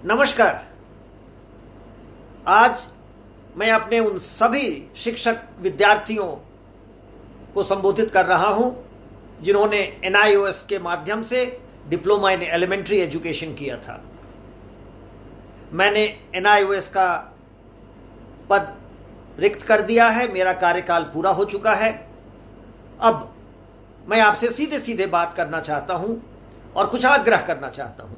नमस्कार। आज मैं अपने उन सभी शिक्षक विद्यार्थियों को संबोधित कर रहा हूं जिन्होंने NIOS के माध्यम से डिप्लोमा इन एलिमेंट्री एजुकेशन किया था। मैंने NIOS का पद रिक्त कर दिया है, मेरा कार्यकाल पूरा हो चुका है। अब मैं आपसे सीधे सीधे बात करना चाहता हूं और कुछ आग्रह करना चाहता हूं।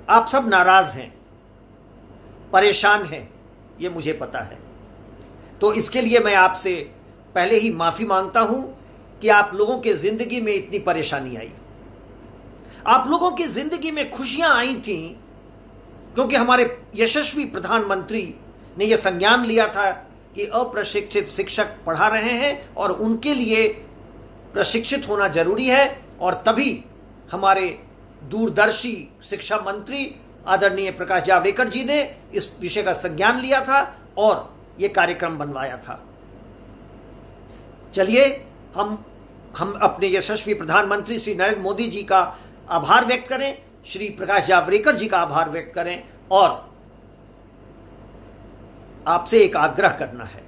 आप सब नाराज हैं, परेशान हैं, ये मुझे पता है। तो इसके लिए मैं आपसे पहले ही माफी मांगता हूं कि आप लोगों के जिंदगी में इतनी परेशानी आई। आप लोगों की जिंदगी में खुशियां आई थी क्योंकि हमारे यशस्वी प्रधानमंत्री ने यह संज्ञान लिया था कि अप्रशिक्षित शिक्षक पढ़ा रहे हैं और उनके लिए प्रशिक्षित होना जरूरी है। और तभी हमारे दूरदर्शी शिक्षा मंत्री आदरणीय प्रकाश जावड़ेकर जी ने इस विषय का संज्ञान लिया था और यह कार्यक्रम बनवाया था। चलिए हम अपने यशस्वी प्रधानमंत्री श्री नरेंद्र मोदी जी का आभार व्यक्त करें, श्री प्रकाश जावड़ेकर जी का आभार व्यक्त करें और आपसे एक आग्रह करना है।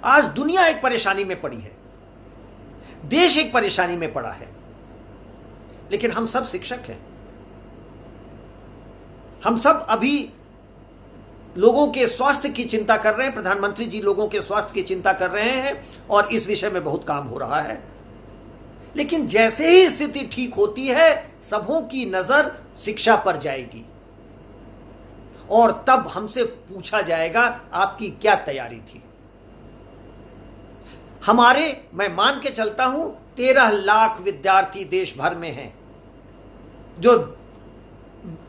आज दुनिया एक परेशानी में पड़ी है, देश एक परेशानी में पड़ा है, लेकिन हम सब शिक्षक हैं। हम सब अभी लोगों के स्वास्थ्य की चिंता कर रहे हैं। प्रधानमंत्री जी लोगों के स्वास्थ्य की चिंता कर रहे हैं और इस विषय में बहुत काम हो रहा है। लेकिन जैसे ही स्थिति ठीक होती है, सबों की नजर शिक्षा पर जाएगी और तब हमसे पूछा जाएगा आपकी क्या तैयारी थी। मैं मान के चलता हूं 13 लाख विद्यार्थी देश भर में हैं जो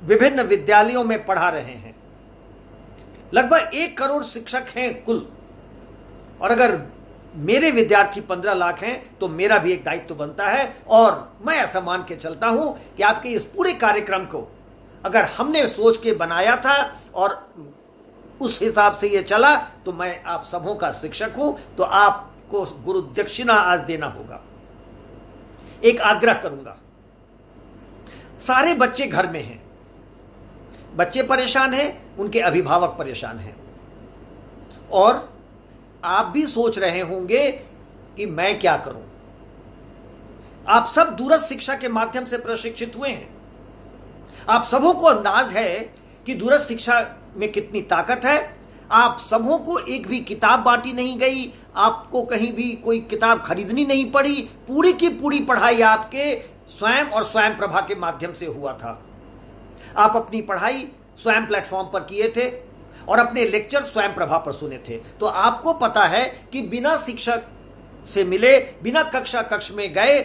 विभिन्न विद्यालयों में पढ़ा रहे हैं। लगभग 1 करोड़ शिक्षक हैं कुल, और अगर मेरे विद्यार्थी 15 लाख हैं तो मेरा भी एक दायित्व बनता है। और मैं ऐसा मान के चलता हूं कि आपके इस पूरे कार्यक्रम को अगर हमने सोच के बनाया था और उस हिसाब से ये चला तो मैं आप सबों का शिक्षक हूं, तो आपको गुरु दक्षिणा आज देना होगा। एक आग्रह करूंगा, सारे बच्चे घर में हैं, बच्चे परेशान हैं, उनके अभिभावक परेशान हैं और आप भी सोच रहे होंगे कि मैं क्या करूं। आप सब दूरस्थ शिक्षा के माध्यम से प्रशिक्षित हुए हैं। आप सबों को अंदाज है कि दूरस्थ शिक्षा में कितनी ताकत है। आप सबों को एक भी किताब बांटी नहीं गई, आपको कहीं भी कोई किताब खरीदनी नहीं पड़ी। पूरी की पूरी पढ़ाई आपके स्वयं और स्वयं प्रभा के माध्यम से हुआ था। आप अपनी पढ़ाई स्वयं प्लेटफॉर्म पर किए थे और अपने लेक्चर स्वयं प्रभा पर सुने थे। तो आपको पता है कि बिना शिक्षक से मिले, बिना कक्ष में गए,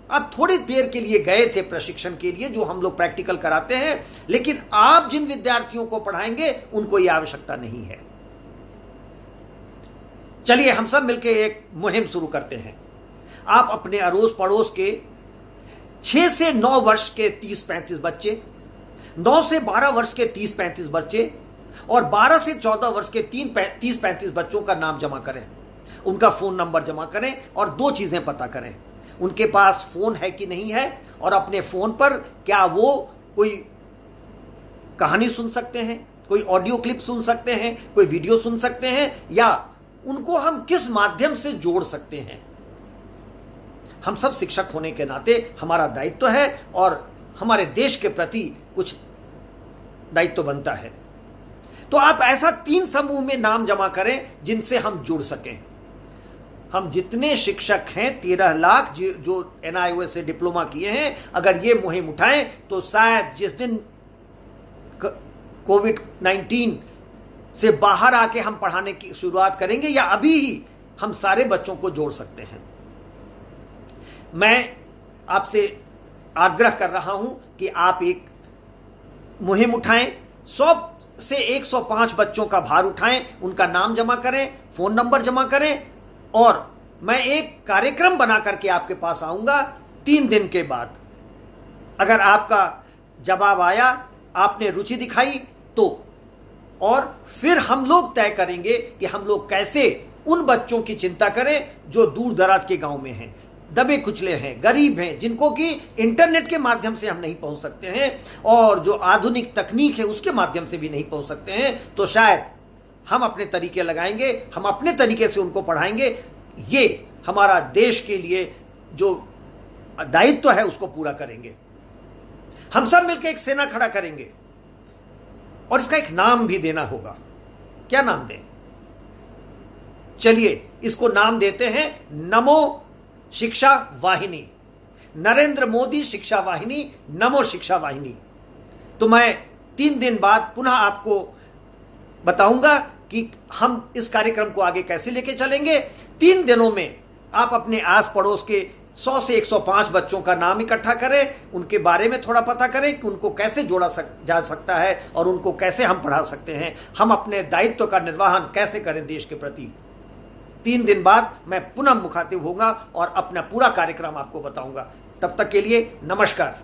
आप थोड़ी देर के लिए गए थे प्रशिक्षण के लिए, जो हम लोग प्रैक्टिकल कराते हैं, लेकिन आप जिन विद्यार्थियों को पढ़ाएंगे उनको यह आवश्यकता नहीं है। चलिए हम सब मिलकर एक मुहिम शुरू करते हैं। आप अपने अड़ोस पड़ोस के 6 से 9 वर्ष के 30-35 बच्चे, 9 से 12 वर्ष के 30-35 बच्चे और 12 से 14 वर्ष के 30-35 बच्चों का नाम जमा करें, उनका फोन नंबर जमा करें और 2 चीजें पता करें। उनके पास फोन है कि नहीं है और अपने फोन पर क्या वो कोई कहानी सुन सकते हैं, कोई ऑडियो क्लिप सुन सकते हैं, कोई वीडियो सुन सकते हैं, या उनको हम किस माध्यम से जोड़ सकते हैं। हम सब शिक्षक होने के नाते हमारा दायित्व है और हमारे देश के प्रति कुछ दायित्व बनता है। तो आप ऐसा 3 समूह में नाम जमा करें जिनसे हम जुड़ सकें। हम जितने शिक्षक हैं 13 लाख जो NIOS से डिप्लोमा किए हैं, अगर ये मुहिम उठाएं तो शायद जिस दिन कोविड-19 से बाहर आके हम पढ़ाने की शुरुआत करेंगे या अभी ही हम सारे बच्चों को जोड़ सकते हैं। मैं आपसे आग्रह कर रहा हूं कि आप एक मुहिम उठाएं, 100 से 105 बच्चों का भार उठाएं, उनका नाम जमा करें, फोन नंबर जमा करें और मैं एक कार्यक्रम बना करके आपके पास आऊंगा 3 दिन के बाद। अगर आपका जवाब आया, आपने रुचि दिखाई तो, और फिर हम लोग तय करेंगे कि हम लोग कैसे उन बच्चों की चिंता करें जो दूर दराज के गांव में हैं, दबे कुचले हैं, गरीब हैं, जिनको कि इंटरनेट के माध्यम से हम नहीं पहुंच सकते हैं और जो आधुनिक तकनीक है उसके माध्यम से भी नहीं पहुंच सकते हैं, तो शायद हम अपने तरीके लगाएंगे, हम अपने तरीके से उनको पढ़ाएंगे। ये हमारा देश के लिए जो दायित्व है उसको पूरा करेंगे। हम सब मिलकर एक सेना खड़ा करेंगे और इसका एक नाम भी देना होगा। क्या नाम दें? चलिए इसको नाम देते हैं नमो शिक्षा वाहिनी, नरेंद्र मोदी शिक्षा वाहिनी, नमो शिक्षा वाहिनी। तो मैं 3 दिन बाद पुनः आपको बताऊंगा कि हम इस कार्यक्रम को आगे कैसे लेके चलेंगे। 3 दिनों में आप अपने आस पड़ोस के 100 से 105 बच्चों का नाम इकट्ठा करें, उनके बारे में थोड़ा पता करें कि उनको कैसे जोड़ा जा सकता है और उनको कैसे हम पढ़ा सकते हैं, हम अपने दायित्व का निर्वहन कैसे करें देश के प्रति। 3 दिन बाद मैं पुनः मुखातिब होऊंगा और अपना पूरा कार्यक्रम आपको बताऊंगा। तब तक के लिए नमस्कार।